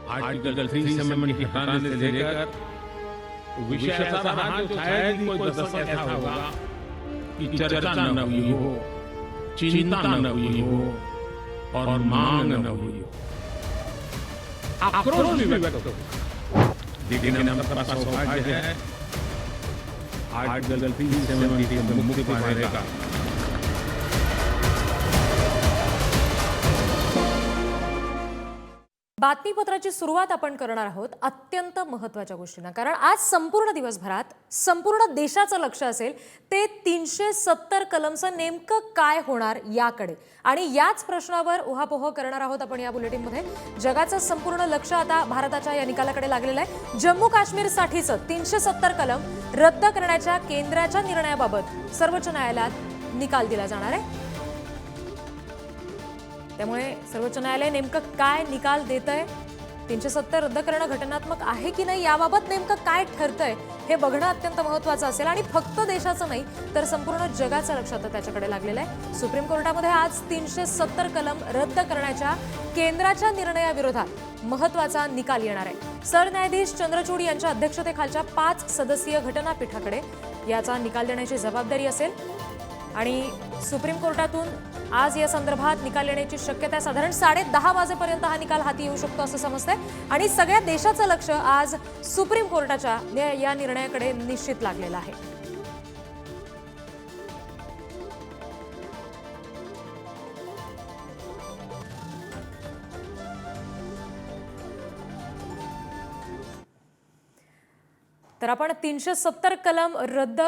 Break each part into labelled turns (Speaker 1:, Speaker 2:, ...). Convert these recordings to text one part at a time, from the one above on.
Speaker 1: Article 370 हटाने से लेकर विषय ऐसा रहा जो शायद ही कोई दशक ऐसा होगा कि चर्चा न हुई हो, चिंता न हुई हो और मांग न हुई हो, आक्रोश भी व्यक्त हो। लेकिन हमारे पास सौभाग्य है आर्टिकल 370 से मुक्ति पाने का।
Speaker 2: बातमीपत्राची सुरुवात आपण करणार आहोत अत्यंत महत्त्वाच्या गोष्टींना, कारण आज संपूर्ण दिवसभरात संपूर्ण देशाचं लक्ष असेल ते 370 कलमचं नेमकं काय होणार याकडे, आणि याच प्रश्नावर उहापोह करणार आहोत आपण या बुलेटिनमध्ये। जगाचं संपूर्ण लक्ष आता भारताच्या या निकालाकडे लागलेलं आहे। जम्मू काश्मीरसाठीचं 370 कलम रद्द करण्याच्या केंद्राच्या निर्णयाबाबत सर्वोच्च न्यायालयात निकाल दिला जाणार आहे। त्यामुळे सर्वोच्च न्यायालय नेमकं काय निकाल देतंय, 370 रद्द करणं घटनात्मक आहे की नाही याबाबत नेमकं काय ठरतंय हे बघणं अत्यंत महत्त्वाचं असेल, आणि फक्त देशाचं नाही तर संपूर्ण जगाचं लक्ष आता त्याच्याकडे लागलेलं आहे। सुप्रीम कोर्टामध्ये आज 370 कलम रद्द करण्याच्या केंद्राच्या निर्णयाविरोधात महत्त्वाचा निकाल येणार आहे। सरन्यायाधीश चंद्रचूड यांच्या अध्यक्षतेखालच्या 5 सदस्यीय घटनापीठाकडे याचा निकाल देण्याची जबाबदारी असेल, आणि सुप्रीम कोर्टातून आज या संदर्भात निकाल येण्याची शक्यता आहे। साधारण 10:30 वाजेपर्यंत हा निकाल हाती येऊ शकतो असं समजतंय, आणि सगळ्या देशाचं लक्ष आज सुप्रीम कोर्टाच्या या निर्णयाकडे निश्चित लागलेलं आहे। तर आपण 370 कलम रद्द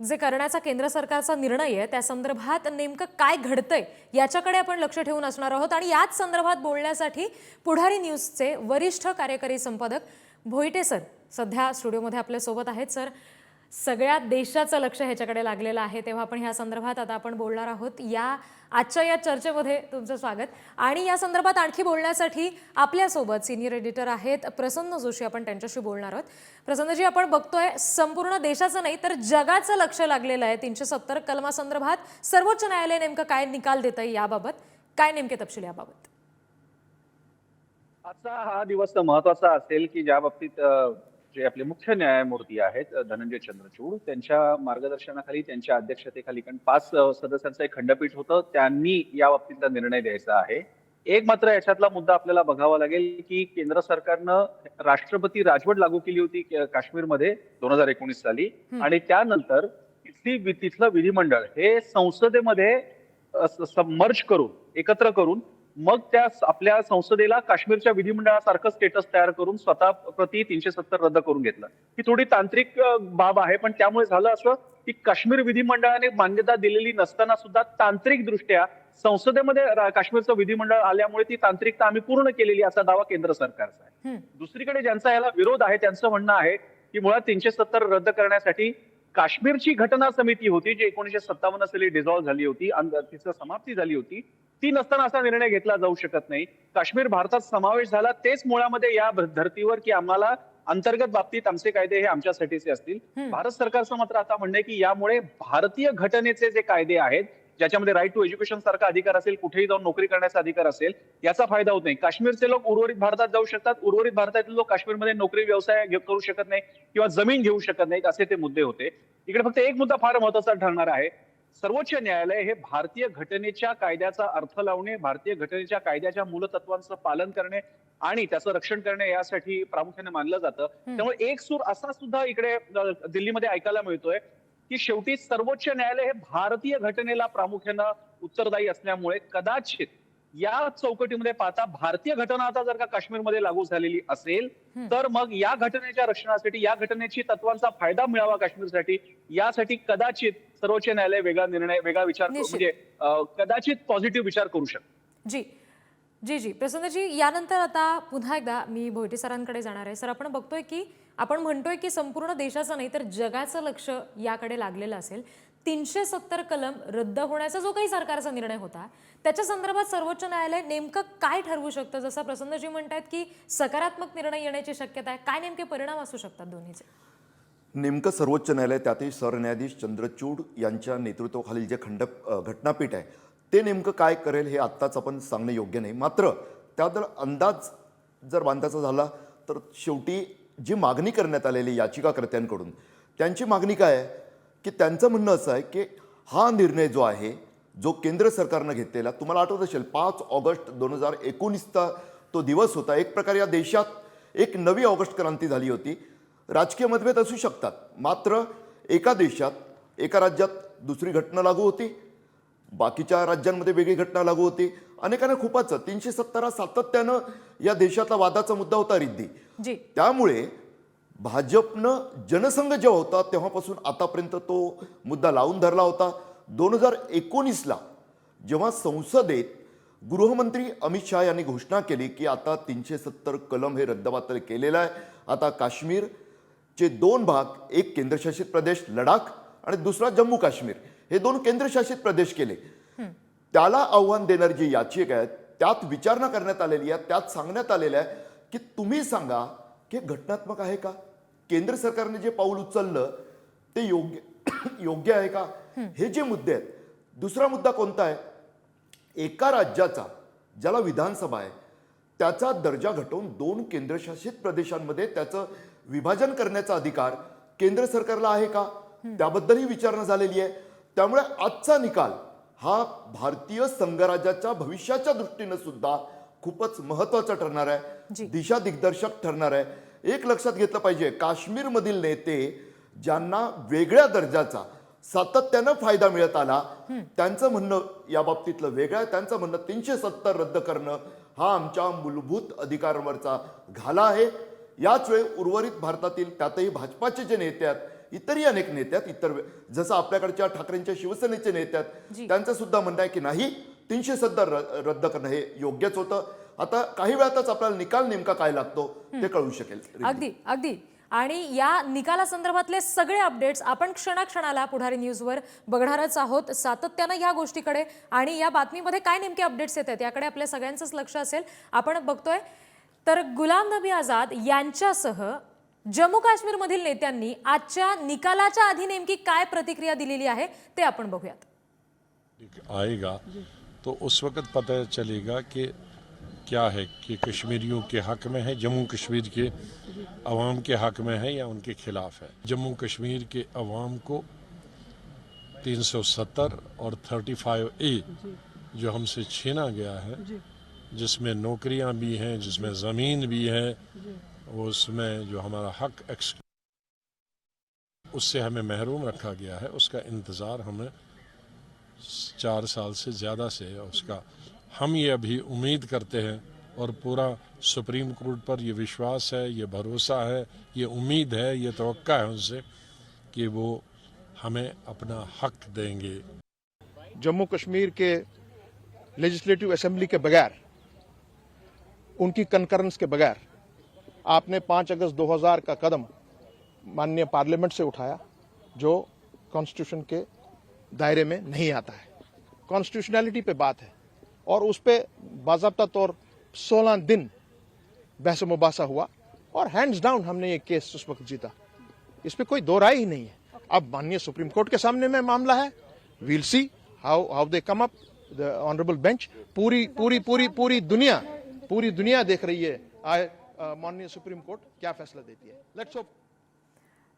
Speaker 2: जे करण्याचा केंद्र सरकारचा निर्णय आहे त्या संदर्भात नेमकं काय घडतंय याच्याकडे आपण लक्ष ठेवून असणार आहोत, आणि याच संदर्भात बोलण्यासाठी पुढारी न्यूजचे वरिष्ठ कार्यकारी संपादक भोईटे सर सध्या स्टुडिओमध्ये आपल्या सोबत आहेत। सर, सगळ्या देशाचं लक्ष ह्याच्याकडे लागलेलं आहे, तेव्हा आपण ह्या संदर्भात आता आपण बोलणार आहोत। आजच्या या चर्चेमध्ये तुमचं स्वागत, आणि या संदर्भात आणखी बोलण्यासाठी आपल्यासोबत सिनियर एडिटर आहेत प्रसन्न जोशी, आपण त्यांच्याशी बोलणार आहोत। प्रसन्नजी, आपण बघतोय संपूर्ण देशाचं नाही तर जगाचं लक्ष लागलेलं आहे 370 कलमासंदर्भात सर्वोच्च न्यायालय नेमकं काय निकाल देतंय याबाबत, काय नेमके तपशील याबाबत?
Speaker 3: आजचा हा दिवस महत्वाचा असेल की ज्या बाबतीत जे आपले मुख्य न्यायमूर्ती आहेत धनंजय चंद्रचूड, त्यांच्या मार्गदर्शनाखाली, त्यांच्या अध्यक्षतेखाली 5 सदस्यांचं एक खंडपीठ होतं, त्यांनी या बाबतीतला निर्णय द्यायचा आहे। एक मात्र याच्यातला मुद्दा आपल्याला बघावा लागेल की केंद्र सरकारनं राष्ट्रपती राजवट लागू केली होती काश्मीरमध्ये 2019 साली, आणि त्यानंतर तिथलं विधिमंडळ हे संसदेमध्ये मर्ज करून, एकत्र करून, मग त्या आपल्या संसदेला काश्मीरच्या विधिमंडळासारखं स्टेटस तयार करून स्वतः प्रति 370 रद्द करून घेतलं। ही थोडी तांत्रिक बाब आहे, पण त्यामुळे झालं असं की काश्मीर विधिमंडळाने मान्यता दिलेली नसताना सुद्धा तांत्रिक दृष्ट्या संसदेमध्ये काश्मीरचं विधिमंडळ आल्यामुळे ती तांत्रिकता आम्ही पूर्ण केलेली असा दावा केंद्र सरकारचा आहे। दुसरीकडे ज्यांचा याला विरोध आहे त्यांचं म्हणणं आहे की मुळात 370 रद्द करण्यासाठी काश्मीरची घटना समिती होती जी 1957 साली डिझॉल्व्ह झाली होती आणि तिचं समाप्ती झाली होती, ती नसताना असा निर्णय घेतला जाऊ शकत नाही। काश्मीर भारतात समावेश झाला तेच मुळामध्ये या धर्तीवर की आम्हाला अंतर्गत बाबतीत आमचे कायदे हे आमच्यासाठीचे असतील। भारत सरकारचं मात्र आता म्हणणं आहे की यामुळे भारतीय घटनेचे जे कायदे आहेत, ज्याच्यामध्ये राईट टू एज्युकेशन सारखा अधिकार असेल, कुठेही जाऊन नोकरी करण्याचा अधिकार असेल, याचा फायदा होत नाही। काश्मीरचे लोक उर्वरित भारतात जाऊ शकतात, उर्वरित भारतातील लोक काश्मीरमध्ये नोकरी व्यवसाय करू शकत नाही किंवा जमीन घेऊ शकत नाहीत, असे ते मुद्दे होते। इकडे फक्त एक मुद्दा फार महत्वाचा ठरणार आहे, सर्वोच्च न्यायालय हे भारतीय घटनेच्या कायद्याचा अर्थ लावणे, भारतीय घटनेच्या कायद्याच्या मूलतत्वांचं पालन करणे आणि त्याचं रक्षण करणे यासाठी प्रामुख्याने मानलं जातं। त्यामुळे एक सूर असा सुद्धा इकडे दिल्लीमध्ये ऐकायला मिळतोय की शेवटी सर्वोच्च न्यायालय हे भारतीय घटनेला प्रामुख्यानं उत्तरदायी असल्यामुळे कदाचित या चौकटीमध्ये पाहता भारतीय घटना आता जर का काश्मीरमध्ये लागू झालेली असेल तर मग या घटनेच्या रक्षणासाठी, या घटनेची तत्वांचा फायदा मिळावा काश्मीरसाठी, यासाठी कदाचित सर्वोच्च न्यायालय वेगळा निर्णय, वेगळा विचार म्हणजे कदाचित पॉझिटिव्ह विचार करू शकतो।
Speaker 2: जी प्रसन्नजी, यानंतर आता पुन्हा एकदा मी भोईटे सरांकडे जाणार आहे। सर, आपण बघतोय की आपण म्हणतोय की संपूर्ण देशाचं नाही तर जगाचं लक्ष याकडे लागलेलं असेल। 370 कलम रद्द होण्याचा जो काही सरकारचा निर्णय होता त्याच्या संदर्भात सर्वोच्च न्यायालय नेमकं काय ठरवू शकतं? जसं प्रसन्नजी म्हणतात की सकारात्मक निर्णय येण्याची शक्यता आहे, काय नेमके परिणाम असू शकतात दोन्हीचे?
Speaker 4: नेमकं सर्वोच्च न्यायालय, त्यातही सरन्यायाधीश चंद्रचूड यांच्या नेतृत्वाखालील जे घटनापीठ आहे ते नेमकं काय करेल हे आत्ताच आपण सांगणं योग्य नाही। मात्र त्याबद्दल अंदाज जर बांधायचा झाला तर शेवटी जी मागणी करण्यात आलेली याचिकाकर्त्यांकडून त्यांची मागणी काय आहे की त्यांचं म्हणणं असं आहे की हा निर्णय जो आहे जो केंद्र सरकारनं घेतलेला, तुम्हाला आठवत असेल 5 ऑगस्ट 2019चा तो दिवस होता. एक प्रकारे या देशात एक नवी ऑगस्ट क्रांती झाली होती. राजकीय मतभेद असू शकतात, मात्र एका देशात एका राज्यात दुसरी घटना लागू होती, बाकीच्या राज्यांमध्ये वेगळी घटना लागू होती. अनेकांना खूपच 370 हा सातत्यानं या देशातला वादाचा मुद्दा होता रिद्धी.
Speaker 2: जी
Speaker 4: त्यामुळे भाजपनं जनसंघ जेव्हा होता तेव्हापासून आतापर्यंत तो मुद्दा लावून धरला होता. 2019ला जेव्हा संसदेत गृहमंत्री अमित शहा यांनी घोषणा केली की आता 370 कलम हे रद्दबातल केलेलं आहे. आता काश्मीरचे 2 भाग, एक केंद्रशासित प्रदेश लडाख आणि दुसरा जम्मू काश्मीर, हे 2 केंद्रशासित प्रदेश केले. त्याला आव्हान देणारी जी याचिका आहे त्यात विचारणा करण्यात आलेली आहे. त्यात सांगण्यात आलेलं आहे की तुम्ही सांगा की घटनात्मक आहे का, केंद्र सरकारने जे पाऊल उचललं ते योग्य आहे का, हे जे मुद्दे आहेत. दुसरा मुद्दा कोणता आहे, एका राज्याचा ज्याला विधानसभा आहे त्याचा दर्जा घटवून 2 केंद्रशासित प्रदेशांमध्ये त्याचं विभाजन करण्याचा अधिकार केंद्र सरकारला आहे का, त्याबद्दलही विचारणा झालेली आहे. त्यामुळे आजचा निकाल हा भारतीय संघराज्याच्या भविष्याच्या दृष्टीने सुद्धा खूपच महत्त्वाचा ठरणार आहे, दिशा दिग्दर्शक ठरणार आहे. एक लक्षात घेतलं पाहिजे, काश्मीरमधील नेते ज्यांना वेगळ्या दर्जाचा सातत्यानं फायदा मिळत आला त्यांचं म्हणणं या बाबतीतलं वेगळं आहे. त्यांचं म्हणणं 370 रद्द करणं हा आमच्या मूलभूत अधिकारांवरचा घाला आहे. याच वेळी उर्वरित भारतातील त्यातही भाजपाचे जे नेते आहेत, इतरही अनेक नेते आहेत, इतर जसं आपल्याकडच्या ठाकरेंच्या शिवसेनेचे नेते आहेत, त्यांचं सुद्धा म्हणणं आहे की नाही 370 रद्द करणं हे योग्यच होतं. आता काही वेळातच आपल्याला निकाल नेमका काय लागतो ते कळू शकेल.
Speaker 2: अगदी अगदी. आणि या निकालासंदर्भातले सगळे अपडेट्स आपण क्षणाक्षणाला पुढारी न्यूजवर बघणारच आहोत. सातत्यानं या गोष्टीकडे आणि या बातमीमध्ये काय नेमके अपडेट्स येत आहेत याकडे आपल्या सगळ्यांचंच लक्ष असेल. आपण बघतोय तर गुलाम नबी आझाद यांच्यासह जम्मू काश्मीरमधील नेत्यांनी आजच्या निकालाच्या आधी नेमकी काय प्रतिक्रिया दिलेली आहे ते आपण बघूयात.
Speaker 5: आएगा तो उस वक्त पता चलेगा कि क्या है कि कश्मीरियों के हक में है, जम्मू कश्मीर के अवाम के हक में है या उनके खिलाफ है. जम्मू कश्मीर के अवाम को 370 और 35A जो हमसे छीना गया है, जिसमें नौकरियां भी हैं, जिसमें ज़मीन भी है, उसमें जो हमारा हक उससे हमें महरूम रखा गया है, उसका इंतज़ार हमें 4 साल से ज़्यादा से है. उसका हम ये अभी उम्मीद करते हैं और पूरा सुप्रीम कोर्ट पर ये विश्वास है, ये भरोसा है, ये उम्मीद है, ये तवक्का है उनसे कि वो हमें अपना हक देंगे.
Speaker 6: जम्मू कश्मीर के लेजिस्लेटिव असेंबली के बगैर, उनकी कंकरेंस के बगैर आपने 5 अगस्त 2000 का कदम माननीय पार्लियामेंट से उठाया जो कॉन्स्टिट्यूशन के दायरे में नहीं आता है. कॉन्स्टिट्यूशनैलिटी पे बात है और उस पर बाज़ाब्ता तौर 16 दिन बहस मुबासा हुआ और हैंड्स डाउन हमने ये केस उस वक्त जीता. इस पर कोई दो राय ही नहीं है. अब माननीय सुप्रीम कोर्ट के सामने में मामला है. We'll see how they come up. The honourable bench पूरी दुनिया देख रही है माननीय सुप्रीम कोर्ट क्या फैसला देती है. Let's hope.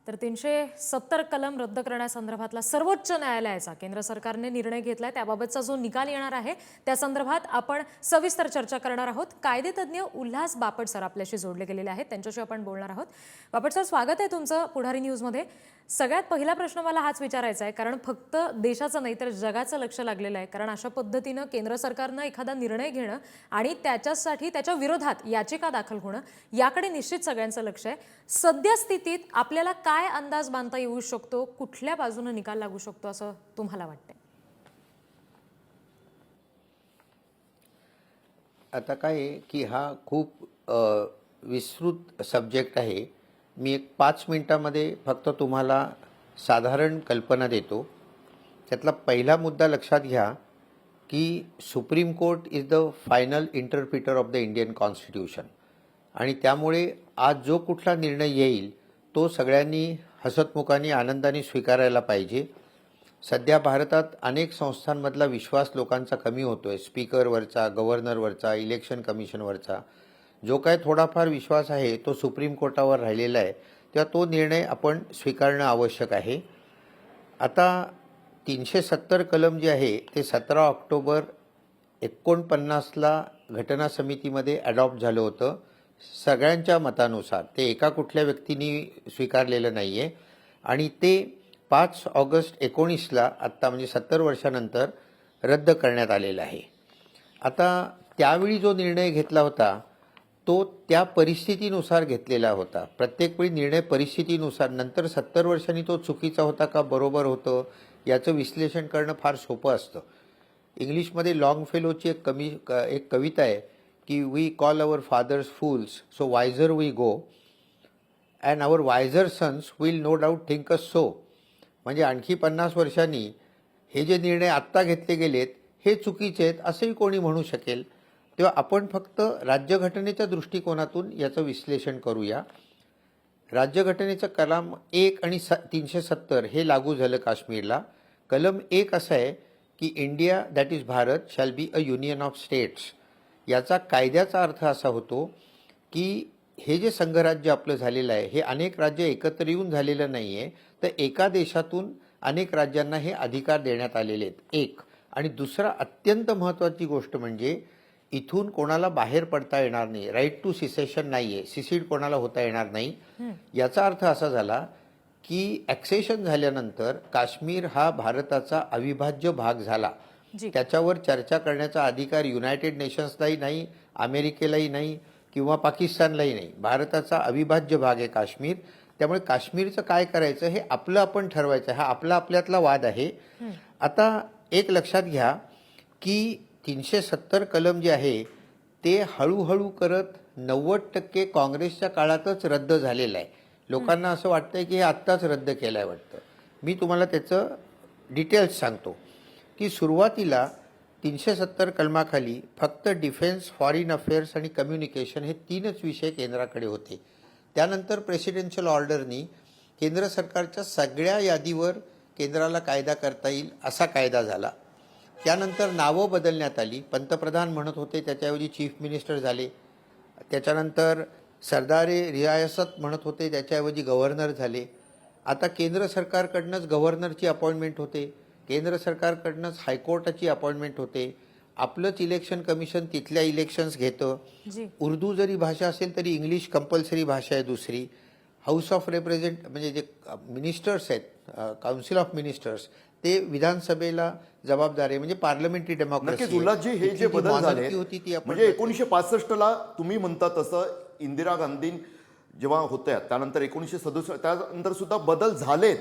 Speaker 2: तर 370 कलम रद्द करण्यासंदर्भातला सर्वोच्च न्यायालयाचा केंद्र सरकारने निर्णय घेतलाय. त्याबाबतचा जो निकाल येणार आहे त्या संदर्भात आपण सविस्तर चर्चा करणार आहोत. कायदेतज्ञ उल्हास बापट सर आपल्याशी जोडले गेलेले आहेत, त्यांच्याशी आपण बोलणार आहोत. बापट सर, स्वागत आहे तुमचं पुढारी न्यूजमध्ये. सगळ्यात पहिला प्रश्न मला हाच विचारायचा आहे, कारण फक्त देशाचं नाही तर जगाचं लक्ष लागलेलं आहे. कारण अशा पद्धतीनं केंद्र सरकारनं एखादा निर्णय घेणं आणि त्याच्यासाठी त्याच्या विरोधात याचिका दाखल होणं याकडे निश्चित सगळ्यांचं लक्ष आहे. सद्यस्थितीत आपल्याला काय अंदाज बांधता येऊ शकतो, कुठल्या बाजूने निकाल लागू शकतो असं तुम्हाला वाटतंय?
Speaker 7: आता काय आहे की हा खूप विस्तृत सब्जेक्ट आहे. मी एक 5 मिनिटामध्ये फक्त तुम्हाला साधारण कल्पना देतो. त्यातला पहिला मुद्दा लक्षात घ्या की supreme court is the final interpreter of the Indian constitution आणि त्यामुळे आज जो कुठला निर्णय येईल तो सगळ्यांनी हसतमुखाने आनंदाने स्वीकारायला पाहिजे. सध्या भारतात अनेक संस्थांमधला विश्वास लोकांचा कमी होतोय. स्पीकरवरचा, गव्हर्नरवरचा, इलेक्शन कमिशनवरचा. जो काय थोडाफार विश्वास आहे तो सुप्रीम कोर्टावर राहिलेला आहे, तेव्हा तो निर्णय आपण स्वीकारणं आवश्यक आहे. आता 370 कलम जे आहे ते 17 ऑक्टोबर 49ला घटना समितीमध्ये अडॉप्ट झालं होतं. सगळ्यांच्या मतानुसार ते एका कुठल्या व्यक्तीने स्वीकारलेलं नाही आहे आणि ते 5 ऑगस्ट 19ला आत्ता म्हणजे 70 वर्षानंतर रद्द करण्यात आलेलं आहे. आता त्यावेळी जो निर्णय घेतला होता तो त्या परिस्थितीनुसार घेतलेला होता. प्रत्येक वेळी निर्णय परिस्थितीनुसार, नंतर 70 वर्षांनी तो चुकीचा होता का बरोबर होतं याचं विश्लेषण करणं फार सोपं असतं. इंग्लिशमध्ये लॉंगफेलोची एक कविता आहे की we call our fathers fools so wiser we go and our wiser sons will no doubt think us so. म्हणजे आणखी 50 वर्षांनी हे जे निर्णय आत्ता घेतले गेलेत हे चुकीचे आहेत असंही कोणी म्हणू शकेल. तेव्हा आपण फक्त राज्यघटनेच्या दृष्टिकोनातून याचं विश्लेषण करूया. राज्यघटनेचं कलम 1 आणि 370 हे लागू झालं काश्मीरला. कलम 1 असं आहे की India that is Bharat shall be a union of states. याचा कायद्याचा अर्थ असा होतो की हे जे संघराज्य आपलं झालेलं आहे हे अनेक राज्य एकत्र येऊन झालेलं नाही आहे, तर एका देशातून अनेक राज्यांना हे अधिकार देण्यात आलेले आहेत. एक आणि दुसरा अत्यंत महत्त्वाची गोष्ट म्हणजे इथून कोणाला बाहेर पडता येणार नाही. राईट टू सिसेशन नाही आहे, सिसीड कोणाला होता येणार नाही. याचा अर्थ असा झाला की ॲक्सेशन झाल्यानंतर काश्मीर हा भारताचा अविभाज्य भाग झाला. त्याच्यावर चर्चा करण्याचा अधिकार युनायटेड नेशन्सलाही नाही, अमेरिकेलाही नाही किंवा पाकिस्तानलाही नाही. भारताचा अविभाज्य भाग आहे काश्मीर. त्यामुळे काश्मीरचं काय करायचं हे आपलं आपण ठरवायचं. हा आपला आपल्यातला वाद आहे. आता एक लक्षात घ्या की 370 कलम जे आहे ते हळूहळू करत 90% काँग्रेसच्या काळातच रद्द झालेलं आहे. लोकांना असं वाटतंय की हे आत्ताच रद्द केलं आहे वाटतं. मी तुम्हाला त्याचं डिटेल्स सांगतो की सुरुवातीला 370 कलमाखाली फक्त डिफेन्स, फॉरेन अफेअर्स आणि कम्युनिकेशन हे 3च विषय केंद्राकडे होते. त्यानंतर प्रेसिडेन्शियल ऑर्डरनी केंद्र सरकारच्या सगळ्या यादीवर केंद्राला कायदा करता येईल असा कायदा झाला. त्यानंतर नावं बदलण्यात आली. पंतप्रधान म्हणत होते त्याच्याऐवजी चीफ मिनिस्टर झाले. त्याच्यानंतर सरदारे रियासत म्हणत होते त्याच्याऐवजी गव्हर्नर झाले. आता केंद्र सरकारकडनंच गव्हर्नरची अपॉइंटमेंट होते, केंद्र सरकारकडनंच हायकोर्टाची अपॉइंटमेंट होते. आपलंच इलेक्शन कमिशन तिथल्या इलेक्शन्स घेतं. उर्दू जरी भाषा असेल तरी इंग्लिश कंपल्सरी भाषा आहे दुसरी. हाऊस ऑफ म्हणजे जे मिनिस्टर्स आहेत, काउन्सिल ऑफ मिनिस्टर्स, ते विधानसभेला जबाबदार आहे. म्हणजे पार्लमेंटरी डेमोक्रेसी.
Speaker 4: उल्हासजी, हे जे बदल झाले
Speaker 7: होती ती
Speaker 4: म्हणजे 1965ला तुम्ही म्हणता तसं इंदिरा गांधी जेव्हा होत्या त्यानंतर 1967 त्यानंतर सुद्धा बदल झालेत.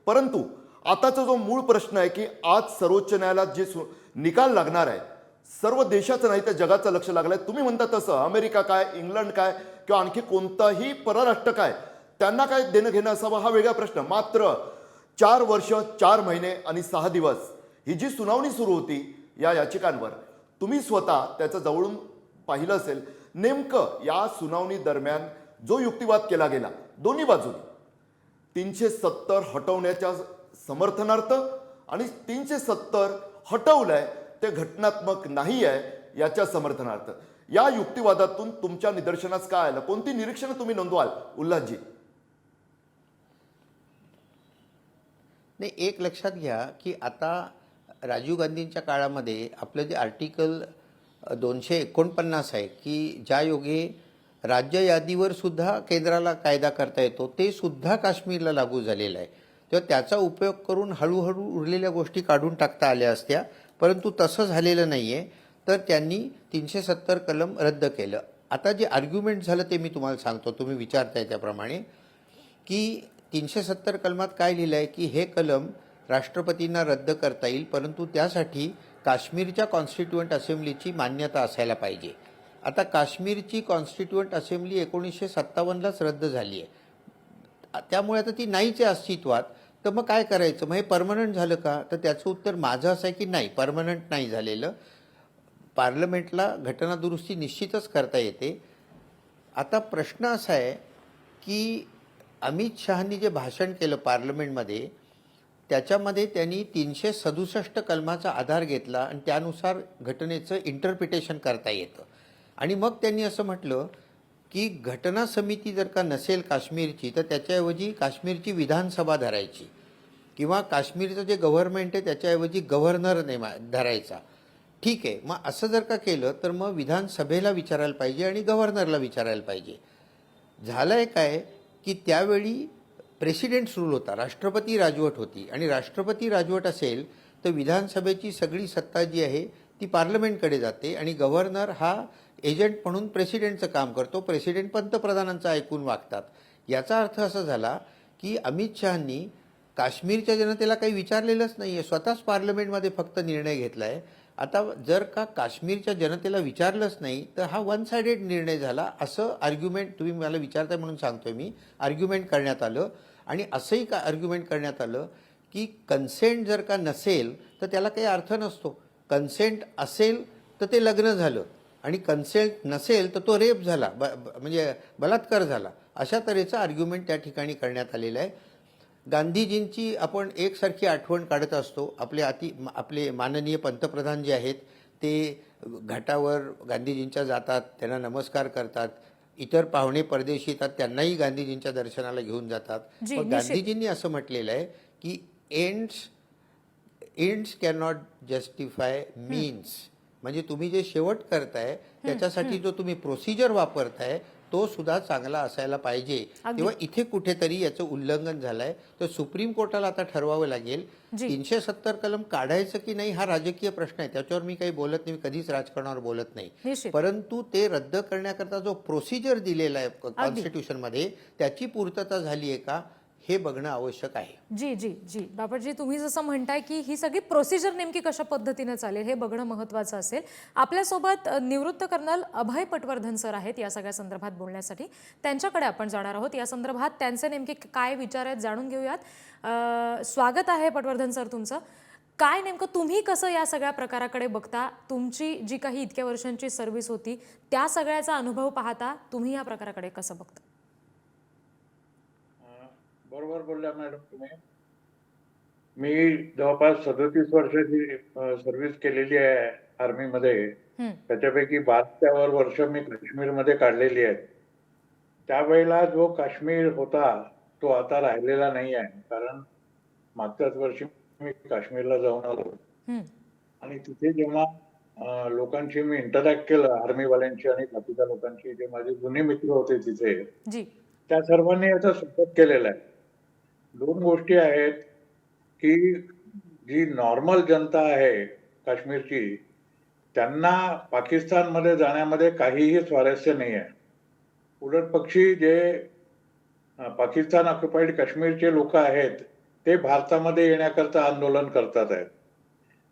Speaker 4: परंतु आताचा जो मूळ प्रश्न आहे की आज सर्वोच्च न्यायालयात जे निकाल लागणार आहे, सर्व देशाचं नाही तर जगाचं लक्ष लागलंय. तुम्ही म्हणता तसं अमेरिका काय, इंग्लंड काय किंवा आणखी कोणताही परराष्ट्र काय, त्यांना काय देणं घेणं असावं हा वेगळा प्रश्न. मात्र 4 वर्ष 4 महिने आणि 6 दिवस ही जी सुनावणी सुरू होती या याचिकांवर, तुम्ही स्वतः त्याचं जवळून पाहिलं असेल. नेमकं या सुनावणी दरम्यान जो युक्तिवाद केला गेला दोन्ही बाजूनी 370 हटवण्याच्या समर्थनार्थ आणि 370 हटवलंय ते घटनात्मक नाही आहे याच्या समर्थनार्थ, या युक्तिवादातून तुमच्या निदर्शनास काय आलं? कोणती निरीक्षणं तुम्ही नोंदवाल उल्हासजी?
Speaker 7: नाही, एक लक्षात घ्या की आता राजीव गांधींच्या काळामध्ये आपलं जे आर्टिकल 249 आहे की ज्या योगे राज्य यादीवर सुद्धा केंद्राला कायदा करता येतो, ते सुद्धा काश्मीरला लागू झालेलं आहे. तेव्हा त्याचा उपयोग करून हळूहळू उरलेल्या गोष्टी काढून टाकता आल्या असत्या, परंतु तसं झालेलं नाही आहे. तर त्यांनी 370 कलम रद्द केलं. आता जे आर्ग्युमेंट झालं ते मी तुम्हाला सांगतो, तुम्ही विचारताय त्याप्रमाणे की 370 कलमात काय लिहिलं आहे की हे कलम राष्ट्रपतींना रद्द करता येईल, परंतु त्यासाठी काश्मीरच्या कॉन्स्टिट्युएंट असेंब्लीची मान्यता असायला पाहिजे. आता काश्मीरची कॉन्स्टिट्युएंट असेंब्ली 1957लाच रद्द झाली आहे, त्यामुळे आता ती नाहीच आहे अस्तित्वात. तर मग काय करायचं? मग हे परमनंट झालं का? तर त्याचं उत्तर माझं असं आहे की नाही, परमनंट नाही झालेलं. पार्लमेंटला घटनादुरुस्ती निश्चितच करता येते. आता प्रश्न असा आहे की अमित शहांनी जे भाषण केलं पार्लमेंटमध्ये त्याच्यामध्ये त्यांनी 367 कलमाचा आधार घेतला आणि त्यानुसार घटनेचं इंटरप्रिटेशन करता येतं. आणि मग त्यांनी असं म्हटलं की घटना समिती जर का नसेल काश्मीरची तर त्याच्याऐवजी काश्मीरची विधानसभा धरायची किंवा काश्मीरचं जे गव्हर्नमेंट आहे त्याच्याऐवजी गव्हर्नर धरायचा. ठीक आहे, मग असं जर का केलं तर मग विधानसभेला विचारायला पाहिजे आणि गव्हर्नरला विचारायला पाहिजे. झालं आहे काय की त्यावेळी प्रेसिडेंट्स रूल होता, राष्ट्रपती राजवट होती आणि राष्ट्रपती राजवट असेल तर विधानसभेची सगळी सत्ता जी आहे ती पार्लमेंटकडे जाते आणि गव्हर्नर हा एजंट म्हणून प्रेसिडेंटचं काम करतो. प्रेसिडेंट पंतप्रधानांचं ऐकून वागतात. याचा अर्थ असा झाला की अमित शहांनी काश्मीरच्या जनतेला काही विचारलेलंच नाही आहे, स्वतःच पार्लमेंटमध्ये फक्त निर्णय घेतला आहे. आता जर का काश्मीरच्या जनतेला विचारलंच नाही तर हा वन सायडेड निर्णय झाला असं आर्ग्युमेंट, तुम्ही मला विचारताय म्हणून सांगतोय मी, आर्ग्युमेंट करण्यात आलं. आणि असंही का आर्ग्युमेंट करण्यात आलं की कन्सेंट जर का नसेल तर त्याला काही अर्थ नसतो, कन्सेंट असेल तर ते लग्न झालं आणि कन्सेंट नसेल तर तो रेप झाला, म्हणजे बलात्कार झाला. अशा तऱ्हेचं आर्ग्युमेंट त्या ठिकाणी करण्यात आलेलं आहे. गांधीजींची आपण एकसारखी आठवण काढत असतो. आपले माननीय पंतप्रधान जे आहेत ते घाटावर गांधीजींच्या जातात, त्यांना नमस्कार करतात. इतर पाहुणे परदेशी येतात त्यांनाही गांधीजींच्या दर्शनाला घेऊन जातात.
Speaker 2: जी,
Speaker 7: पण
Speaker 2: निश्चित.
Speaker 7: गांधीजींनी असं म्हटलेलं आहे की एंड्स कॅनॉट जस्टिफाय मीन्स. म्हणजे तुम्ही जे शेवट करताय त्याच्यासाठी जो तुम्ही प्रोसिजर वापरताय तो सुद्धा चांगला असायला पाहिजे. तेव्हा इथे कुठेतरी याचं उल्लंघन झालंय. तर सुप्रीम कोर्टाला आता ठरवावं लागेल. 370 कलम काढायचं की नाही हा राजकीय प्रश्न आहे, त्याच्यावर मी काही बोलत नाही, मी कधीच राजकारणावर बोलत नाही.
Speaker 2: निश्चित.
Speaker 7: परंतु ते रद्द करण्याकरता जो प्रोसिजर दिलेला आहे कॉन्स्टिट्यूशन मध्ये त्याची पूर्तता झाली आहे का हे बघणं आवश्यक आहे.
Speaker 2: जी जी जी बापटजी, तुम्ही जसं म्हणताय की ही सगळी प्रोसिजर नेमकी कशा पद्धतीने चालेल हे बघणं महत्त्वाचं असेल. आपल्यासोबत निवृत्त कर्नल अभय पटवर्धन सर आहेत या सगळ्या संदर्भात बोलण्यासाठी. त्यांच्याकडे आपण जाणार आहोत. या संदर्भात त्यांचे नेमके काय विचार आहेत जाणून घेऊयात. स्वागत आहे पटवर्धन सर तुमचं. काय नेमकं तुम्ही कसं या सगळ्या प्रकाराकडे बघता? तुमची जी काही इतक्या वर्षांची सर्व्हिस होती त्या सगळ्याचा अनुभव पाहता तुम्ही या प्रकाराकडे कसं बघता?
Speaker 8: बरोबर बोलला मॅडम तुम्ही. मी जवळपास 37 वर्षाची सर्व्हिस केलेली आहे आर्मीमध्ये. त्याच्यापैकी 72 वर्ष मी काश्मीरमध्ये काढलेली आहेत. त्यावेळेला जो काश्मीर होता तो आता राहिलेला नाही आहे, कारण मागच्याच वर्षी मी काश्मीरला जाऊन आलो आणि तिथे जेव्हा लोकांशी मी इंटरॅक्ट केलं, आर्मीवाल्यांशी आणि बाकीच्या लोकांशी, जे माझे जुने मित्र होते तिथे, त्या सर्वांनी याचा सपोर्ट केलेला आहे. 2 गोष्टी आहेत की जी नॉर्मल जनता आहे काश्मीरची त्यांना पाकिस्तानमध्ये जाण्यामध्ये काहीही स्वारस्य नाही आहे. उलट पक्षी जे पाकिस्तान ऑक्युपाईड काश्मीरचे लोक आहेत ते भारतामध्ये येण्याकरता आंदोलन करतात आहेत.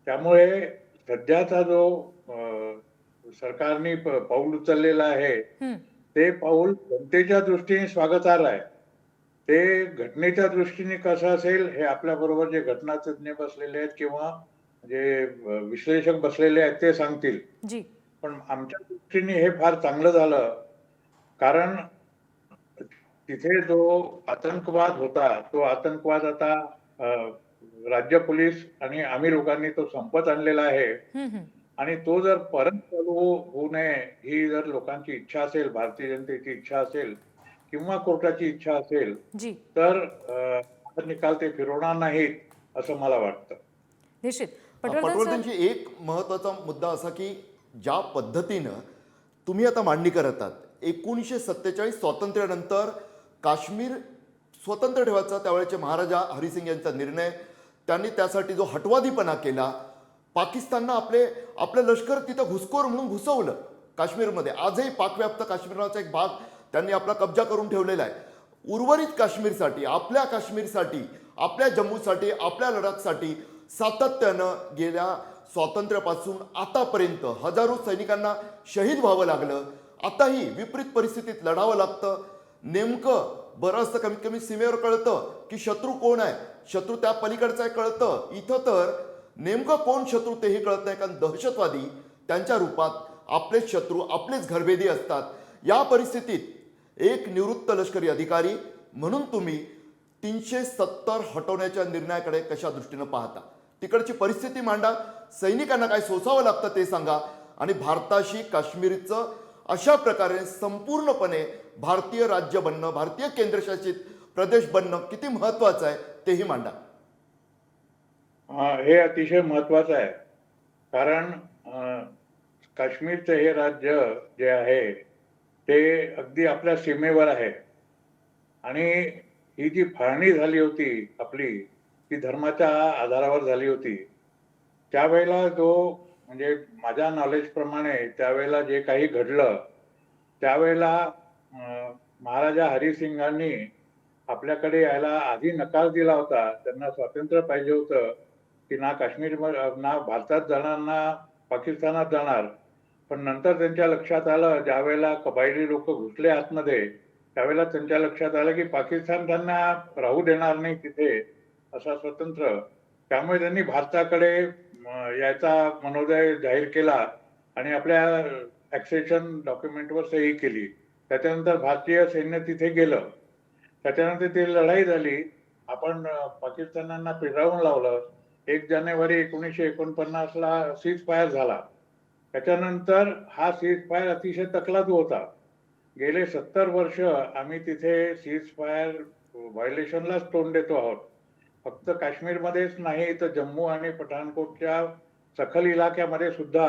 Speaker 8: त्यामुळे सध्याचा जो सरकारने पाऊल उचललेला आहे ते पाऊल जनतेच्या दृष्टीने स्वागतार्ह आहे. ते घटनेच्या दृष्टीने कसं असेल हे आपल्या बरोबर जे घटनातज्ञ बसलेले आहेत किंवा जे विश्लेषक बसलेले आहेत ते सांगतील. पण आमच्या दृष्टीने हे फार चांगलं झालं, कारण तिथे जो आतंकवाद होता तो आतंकवाद आता राज्य पोलीस आणि आम्ही लोकांनी तो संपत आणलेला आहे. आणि तो जर परत चालू होऊ नये ही जर लोकांची इच्छा असेल, भारतीय जनतेची इच्छा असेल किंवा कोर्टाची इच्छा असेल तर निकाल ते फिरवणार नाहीत असं मला वाटतं.
Speaker 2: निश्चित.
Speaker 4: पटवर्धनजी, एक महत्त्वाचा मुद्दा असा की ज्या पद्धतीनं तुम्ही आता मांडणी करत आहात, 1947 स्वातंत्र्यानंतर काश्मीर स्वतंत्र ठेवायचा त्यावेळेचे महाराजा हरिसिंग यांचा निर्णय, त्यांनी त्यासाठी जो हटवादीपणा केला, पाकिस्ताननं आपलं लष्कर तिथं घुसखोर म्हणून घुसवलं काश्मीरमध्ये. आजही पाकव्याप्त काश्मीरचा एक भाग त्यांनी आपला कब्जा करून ठेवलेला आहे. उर्वरित काश्मीरसाठी, आपल्या काश्मीरसाठी, आपल्या जम्मूसाठी, आपल्या लडाखसाठी सातत्यानं गेल्या स्वातंत्र्यापासून आतापर्यंत हजारो सैनिकांना शहीद व्हावं लागलं. आताही विपरीत परिस्थितीत लढावं लागतं. नेमकं बरंचसं कमीत कमी सीमेवर कळतं की शत्रू कोण आहे, शत्रू त्या पलीकडचा आहे कळतं. इथं तर नेमकं कोण शत्रू तेही कळत नाही, कारण दहशतवादी त्यांच्या रूपात आपलेच शत्रू, आपलेच घरभेदी असतात. या परिस्थितीत एक निवृत्त लष्करी अधिकारी म्हणून तुम्ही 370 हटवण्याच्या निर्णयाकडे कशा दृष्टीनं पाहता? तिकडची परिस्थिती मांडा, सैनिकांना काय सोसावं लागतं ते सांगा आणि भारताशी काश्मीरचं अशा प्रकारे संपूर्णपणे भारतीय राज्य बनणं, भारतीय केंद्रशासित प्रदेश बनणं किती महत्त्वाचं आहे तेही मांडा.
Speaker 8: हे अतिशय महत्वाचं आहे, कारण काश्मीरचं हे राज्य जे आहे ते अगदी आपल्या सीमेवर आहे आणि ही जी फाळणी झाली होती आपली, ती धर्माच्या आधारावर झाली होती. त्यावेळेला जो म्हणजे माझ्या नॉलेज प्रमाणे त्यावेळेला जे काही घडलं, त्यावेळेला महाराजा हरिसिंगांनी आपल्याकडे यायला आधी नकार दिला होता. त्यांना स्वातंत्र्य पाहिजे होतं की ना काश्मीर ना भारतात जाणार ना पाकिस्तानात जाणार. पण नंतर त्यांच्या लक्षात आलं, ज्यावेळेला कबायली लोक घुसले आतमध्ये, त्यावेळेला त्यांच्या लक्षात आलं की पाकिस्तान त्यांना राहू देणार नाही तिथे असा स्वतंत्र. त्यामुळे त्यांनी भारताकडे याचा मनोदय जाहीर केला आणि आपल्या ॲक्सेशन डॉक्युमेंटवर सही केली. त्याच्यानंतर भारतीय सैन्य तिथे गेलं. त्याच्यानंतर ती लढाई झाली. आपण पाकिस्तानांना पिटाळून लावलं. 1 जानेवारी 1949ला सीज फायर झाला. त्याच्यानंतर हा सीज फायर अतिशय तकलादू होता. गेले 70 वर्ष आम्ही तिथे सीज फायर व्हायोलेशनलाच तोंड देतो आहोत. फक्त काश्मीरमध्येच नाही तर जम्मू आणि पठाणकोटच्या सखल इलाक्यामध्ये सुद्धा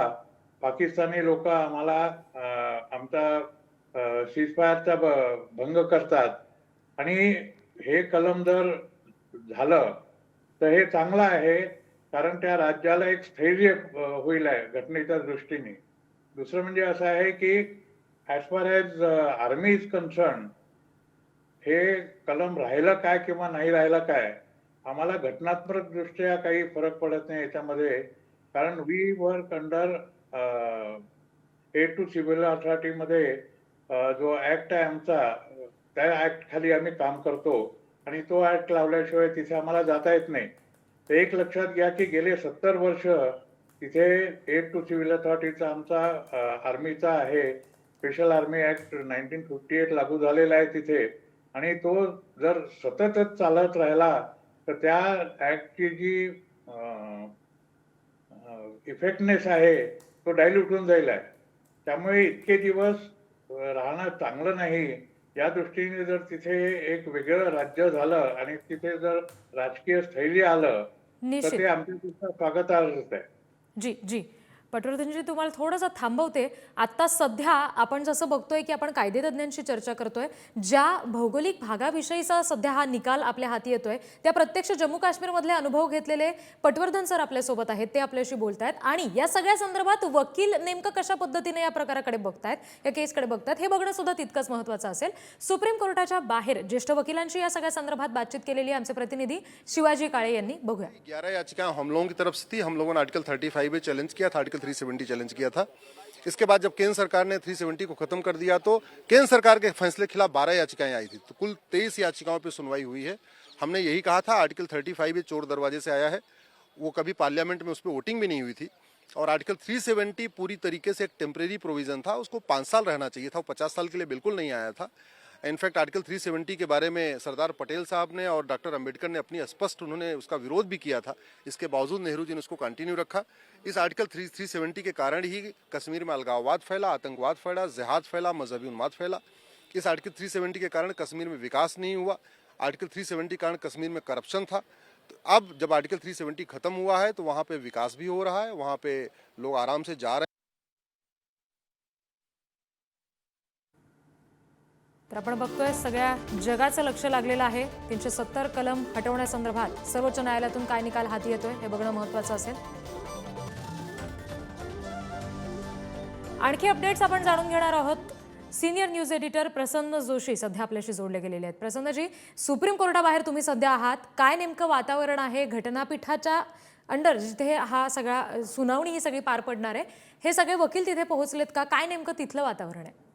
Speaker 8: पाकिस्तानी लोक आम्हाला आमचा सीज फायरचा भंग करतात. आणि हे कलम जर झालं तर हे चांगलं आहे, कारण त्या राज्याला एक स्थैर्य होईल आहे घटनेच्या दृष्टीने. दुसरं म्हणजे असं आहे की as far as army is concern, हे कलम राहिलं काय किंवा नाही राहिलं काय, आम्हाला घटनात्मक दृष्ट्या काही फरक पडत नाही याच्यामध्ये. कारण we work under aid to civil अथॉरिटीमध्ये जो ऍक्ट आहे आमचा, त्या ऍक्ट खाली आम्ही काम करतो आणि तो ऍक्ट लावल्याशिवाय तिथे आम्हाला जाता येत नाही. तर एक लक्षात घ्या की गेले 70 वर्ष तिथे एड टू सिव्हिल अथॉरिटीचा आमचा आर्मीचा आहे. स्पेशल आर्मी ऍक्ट 1958 लागू झालेला आहे तिथे. आणि तो जर सततच चालत राहिला तर त्या ऍक्टची जी इफेक्टनेस आहे तो डायल्यूट होऊन जाईल आहे. त्यामुळे इतके दिवस राहणं चांगलं नाही. या दृष्टीने जर तिथे एक वेगळं राज्य झालं आणि तिथे जर राजकीय स्थैर्य आलं तर ते आमच्या स्वागतार्हच आहे.
Speaker 2: जी जी पटवर्धनजी, तुम्हाला थोडंसं थांबवते. आता सध्या आपण जसं बघतोय की आपण कायदेतज्ञांशी चर्चा करतोय, ज्या भौगोलिक भागाविषयीचा सध्या हा निकाल आपल्या हाती येतोय, त्या प्रत्यक्ष जम्मू काश्मीरमधले अनुभव घेतलेले पटवर्धन सर आपल्यासोबत आहेत, ते आपल्याशी बोलतायत. आणि या सगळ्या संदर्भात वकील नेमकं कशा पद्धतीने या प्रकाराकडे बघतायत, या केसकडे बघतायत, हे बघणं सुद्धा तितकंच महत्त्वाचं असेल. सुप्रीम कोर्टाच्या बाहेर ज्येष्ठ वकिलांशी या सगळ्या संदर्भात बातचीत केलेली आमचे प्रतिनिधी शिवाजी काळे यांनी. बघूया.
Speaker 9: 11 याचिकाएं हम लोगों की तरफ से थी. हम लोगों ने आर्टिकल 35 में चैलेंज किया था, आर्टिकल 370 चैलेंज किया था. इसके बाद जब केंद्र सरकार ने 370 को खत्म कर दिया तो केंद्र सरकार के फैसले के खिलाफ 12 याचिकाएं आई थी. तो कुल 23 याचिकाओं पर सुनवाई हुई है. हमने यही कहा था आर्टिकल 35 ये चोर दरवाजे से आया है, वो कभी पार्लियामेंट में उस पर वोटिंग भी नहीं हुई थी. और आर्टिकल 370 पूरी तरीके से एक टेम्परेरी प्रोविजन था, उसको 5 साल रहना चाहिए था, वो 50 साल के लिए बिल्कुल नहीं आया था. इनफैक्ट आर्टिकल 370 के बारे में सरदार पटेल साहब ने और डॉक्टर अंबेडकर ने अपनी स्पष्ट उन्होंने उसका विरोध भी किया था. इसके बावजूद नेहरू जी ने उसको कंटिन्यू रखा. इस आर्टिकल 370 के कारण ही कश्मीर में अलगाववाद फैला, आतंकवाद फैला, जिहाद फैला, मजहबी उन्माद फैला. इस आर्टिकल 370 के कारण कश्मीर में विकास नहीं हुआ. आर्टिकल 370 के कारण कश्मीर में करप्शन था. तो अब जब आर्टिकल 370 खत्म हुआ है तो वहाँ पे विकास भी हो रहा है, वहाँ पे लोग आराम से जा रहे हैं.
Speaker 2: तर आपण बघतोय सगळ्या जगाचं लक्ष लागलेलं आहे. 370 कलम हटवण्यासंदर्भात सर्वोच्च न्यायालयातून काय निकाल हाती येतोय हे बघणं महत्त्वाचं असेल. आणखी अपडेट्स आपण जाणून घेणार आहोत. सिनियर न्यूज एडिटर प्रसन्न जोशी सध्या आपल्याशी जोडले गेलेले आहेत. प्रसन्नजी, सुप्रीम कोर्टाबाहेर तुम्ही सध्या आहात, काय नेमकं वातावरण आहे? घटनापीठाच्या अंडर जिथे हा सगळा सुनावणी ही सगळी पार पडणार आहे, हे सगळे वकील तिथे पोहोचलेत का? काय नेमकं तिथलं वातावरण आहे?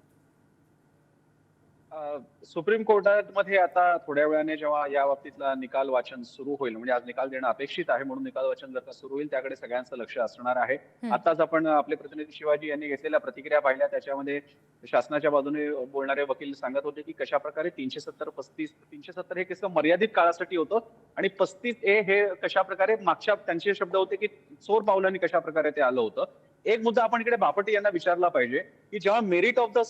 Speaker 3: सुप्रीम कोर्टामध्ये आता थोड्या वेळाने जेव्हा या बाबतीतला निकाल वाचन सुरू होईल, म्हणजे आज निकाल देणं अपेक्षित आहे, म्हणून निकाल वाचन जर का सुरू होईल त्याकडे सगळ्यांचं लक्ष असणार आहे. आताच आपण आपले प्रतिनिधी शिवाजी यांनी घेतलेल्या प्रतिक्रिया पाहिल्या. त्याच्यामध्ये शासनाच्या बाजूने बोलणारे वकील सांगत होते की कशा प्रकारे 370 हे कसं मर्यादित काळासाठी होतं आणि 35A हे कशा प्रकारे मागच्या त्यांचे शब्द होते की चोर पावलांनी कशा प्रकारे ते आलं होतं. एक मुद्दा आपण इकडे बापटे यांना विचारला पाहिजे की जेव्हा मेरिट ऑफ द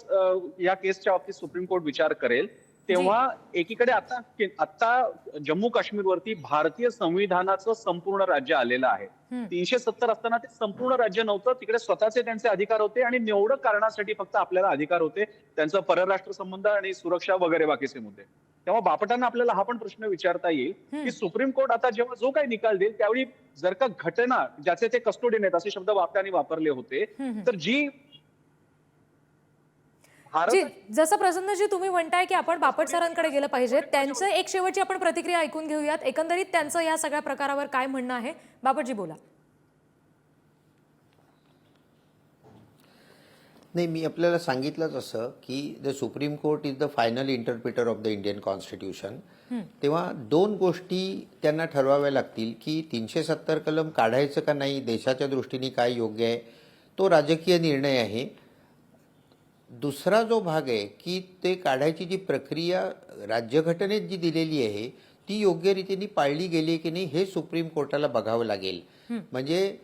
Speaker 3: या केसच्या बाबतीत सुप्रीम कोर्ट विचार करेल तेव्हा एकीकडे आता जम्मू काश्मीरवरती भारतीय संविधानाचं संपूर्ण राज्य आलेलं आहे. 370 असताना ते संपूर्ण राज्य नव्हतं, तिकडे स्वतःचे त्यांचे अधिकार होते आणि निवडक कारणासाठी फक्त आपल्याला अधिकार होते, त्यांचं परराष्ट्र संबंध आणि सुरक्षा वगैरे बाकीचे मुद्दे. तेव्हा बापटांना आपल्याला हा पण प्रश्न विचारता येईल की सुप्रीम कोर्ट आता जेव्हा जो काही निकाल देईल त्यावेळी जर का घटना ज्याचे ते कस्टोडियन आहेत असे शब्द बापटांनी वापरले होते, तर जी
Speaker 2: जसं प्रसन्नजी तुम्ही म्हणताय की आपण बापट सरांकडे गेलं पाहिजे, त्यांचं एक शेवटची आपण प्रतिक्रिया ऐकून घेऊयात. एकंदरीत त्यांचं या सगळ्या प्रकारावर काय म्हणणं आहे, बापटजी बोला.
Speaker 7: नाही, मी आपल्याला सांगितलंच असं की the supreme court is the final interpreter of the Indian constitution. तेव्हा दोन गोष्टी त्यांना ठरवाव्या लागतील की 370 कलम काढायचं का नाही, देशाच्या दृष्टीने काय योग्य आहे, तो राजकीय निर्णय आहे. दुसरा जो भाग आहे की ते काढायची जी प्रक्रिया राज्यघटनेत जी दिलेली आहे ती योग्य रीतीने पाळली गेली की नाही हे सुप्रीम कोर्टाला बघावं लागेल. म्हणजे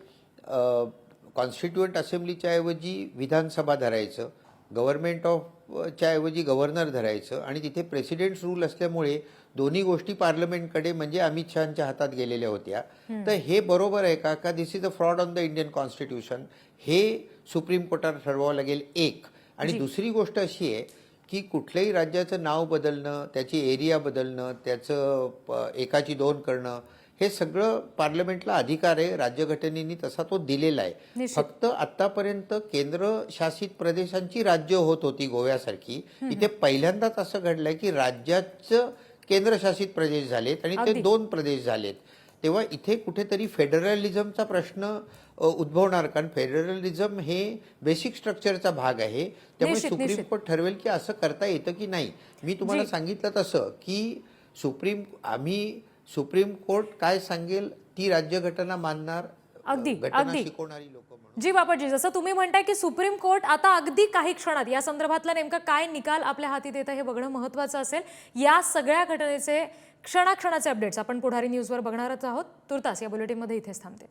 Speaker 7: कॉन्स्टिट्युएंट असेंब्लीच्या ऐवजी विधानसभा धरायचं, गव्हर्नमेंट ऑफच्या ऐवजी गव्हर्नर धरायचं आणि तिथे प्रेसिडेंट्स रूल असल्यामुळे दोन्ही गोष्टी पार्लमेंटकडे म्हणजे अमित शहाच्या हातात गेलेल्या होत्या. तर हे बरोबर आहे का this is a fraud on the Indian constitution, हे सुप्रीम कोर्टाला ठरवावं लागेल एक. आणि दुसरी गोष्ट अशी आहे की कुठल्याही राज्याचं नाव बदलणं, त्याची एरिया बदलणं, त्याचं एकाची दोन करणं, हे सगळं पार्लमेंटला अधिकार आहे, राज्यघटनेने तसा तो दिलेला आहे. फक्त आतापर्यंत केंद्रशासित प्रदेशांची राज्य होत होती गोव्यासारखी. इथे पहिल्यांदाच असं घडलंय की राज्याचं केंद्रशासित प्रदेश झालेत आणि ते 2 प्रदेश झालेत. तेव्हा इथे कुठेतरी फेडरलिझमचा प्रश्न उद्भवणार, कारण फेडरलिझम हे बेसिक स्ट्रक्चरचा भाग आहे. त्यामुळे सुप्रीम कोर्ट ठरवेल की असं करता येतं की नाही. मी तुम्हाला सांगितलं तसं की सुप्रीम कोर्ट काय सांगेल ती राज्यघटना मानणार, घटना शिकवणारी लोक म्हणून.
Speaker 2: जी बापटजी, जसं तुम्ही म्हणताय की सुप्रीम कोर्ट आता अगदी काही क्षणात या संदर्भातला नेमका काय निकाल आपल्या हाती देतं हे बघणं महत्त्वाचं असेल. या सगळ्या घटनेचे क्षणाक्षणाचे अपडेट्स आपण पुढारी न्यूजवर बघणारच आहोत. तुर्तास या बुलेटिनमध्ये इथेच थांबते.